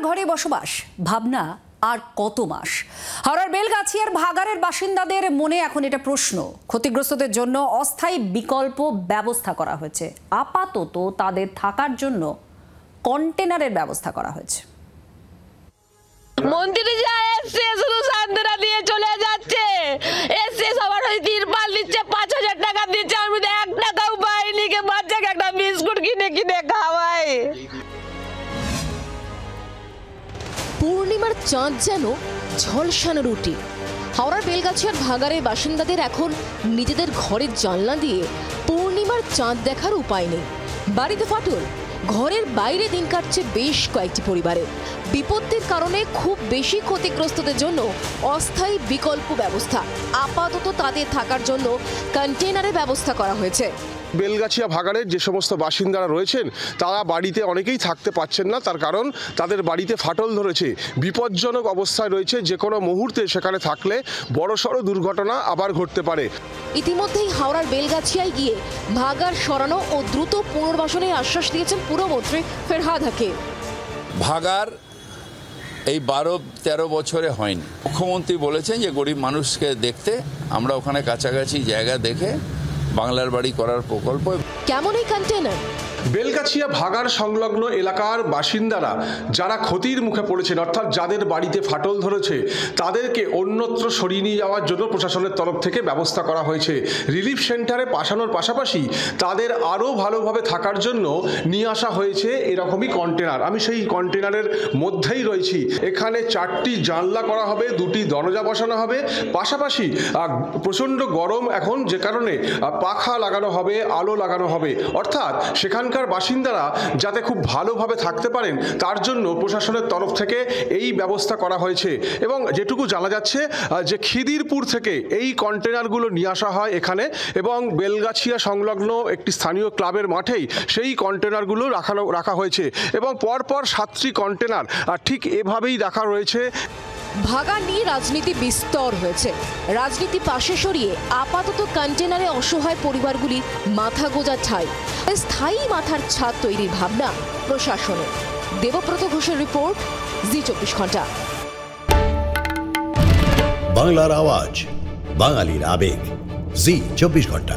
ঘরে বসবাস ভাবনা আর কত মাস। হাওড়ার বেলগাছিয়ার ভাগাড়ের বাসিন্দাদের মনে এখন এটা প্রশ্ন। ক্ষতিগ্রস্তদের জন্য অস্থায়ী বিকল্প ব্যবস্থা করা হয়েছে। আপাতত তাদের থাকার জন্য কন্টেনারের ব্যবস্থা করা হয়েছে। মন্ত্রী যা এসছে শুধু সান্ত্বনা দিয়ে চলে যাচ্ছে। এসছে সবার ওই তিরপাল দিচ্ছে, ৫,০০০ টাকা দিচ্ছে, আমি ১ টাকাও পাইনি। কে বাচ্চাকে একটা বিস্কুট কিনে কিনে খাওয়াই। পূর্ণিমার চাঁদ যেন ঝলসানো রুটি। হাওড়ার বেলগাছিয়ার ভাগাড়ের বাসিন্দাদের এখন নিজেদের ঘরের জানলা দিয়ে পূর্ণিমার চাঁদ দেখার উপায় নেই। বাড়িতে ফাটল, ঘরের বাইরে দিন কাটছে বেশ কয়েকটি পরিবারের। বিপত্তির কারণে খুব বেশি ক্ষতিগ্রস্তদের জন্য অস্থায়ী বিকল্প ব্যবস্থা। আপাতত তাদের থাকার জন্য কন্টেনারের ব্যবস্থা করা হয়েছে। বেলগাছিয়া ভাগাড়ের যে সমস্ত বাসিন্দারা রয়েছেন তারা বাড়িতে অনেকেই থাকতে পারছেন না, তার কারণ তাদের বাড়িতে ফাটল ধরেছে, বিপজ্জনক অবস্থায় রয়েছে। যে কোনো মুহূর্তে সেখানে থাকলে বড়সড় দুর্ঘটনা আবার ঘটতে পারে। ইতিমধ্যেই হাওড়ার বেলগাছিয়ায় গিয়ে ভাগাড় সরানো ও দ্রুত পুনর্বাসনের আশ্বাস দিয়েছেন পুরমন্ত্রী ফেরহাদ হাকিম। ভাগাড় এই ১২-১৩ বছরে হয়নি। মুখ্যমন্ত্রী বলেছেন যে গরিব মানুষকে দেখতে আমরা ওখানে কাছাকাছি জায়গা দেখে বাংলার বাড়ি করার প্রকল্প। কেমন এই কন্টেনার? বেলগাছিয়া ভাগাড় সংলগ্ন এলাকার বাসিন্দারা যারা ক্ষতির মুখে পড়েছেন, অর্থাৎ যাদের বাড়িতে ফাটল ধরেছে, তাদেরকে অন্যত্র সরিয়ে নিয়ে যাওয়ার জন্য প্রশাসনের তরফ থেকে ব্যবস্থা করা হয়েছে। রিলিফ সেন্টারে পাঠানোর পাশাপাশি তাদের আরও ভালোভাবে থাকার জন্য নিয়ে আসা হয়েছে এরকমই কন্টেনার। আমি সেই কন্টেনারের মধ্যেই রয়েছি। এখানে 4টি জানলা করা হবে, 2টি দরজা বসানো হবে, পাশাপাশি প্রচণ্ড গরম এখন, যে কারণে পাখা লাগানো হবে, আলো লাগানো হবে। অর্থাৎ সেখানকার বাসিন্দারা যাতে খুব ভালোভাবে থাকতে পারেন তার জন্য প্রশাসনের তরফ থেকে এই ব্যবস্থা করা হয়েছে। এবং যেটুকু জানা যাচ্ছে যে খিদিরপুর থেকে এই কন্টেনারগুলো নিয়ে আসা হয় এখানে, এবং বেলগাছিয়া সংলগ্ন একটি স্থানীয় ক্লাবের মাঠেই সেই কন্টেনারগুলো রাখা হয়েছে। এবং পরপর 7টি কন্টেনার ঠিক এভাবেই রাখা রয়েছে। ভাগাড় নিয়ে রাজনীতি বিস্তর হয়েছে। রাজনীতি পাশে সরিয়ে আপাতত কন্টেনারে অসহায় পরিবারগুলি মাথা গোঁজার ঠাঁই। স্থায়ী মাথার ছাদ তৈরির ভাবনা প্রশাসনের। দেবব্রত ঘোষের রিপোর্ট, জি24 ঘন্টা। বাংলার আওয়াজ, বাঙালির আবেগ, জি24 ঘন্টা।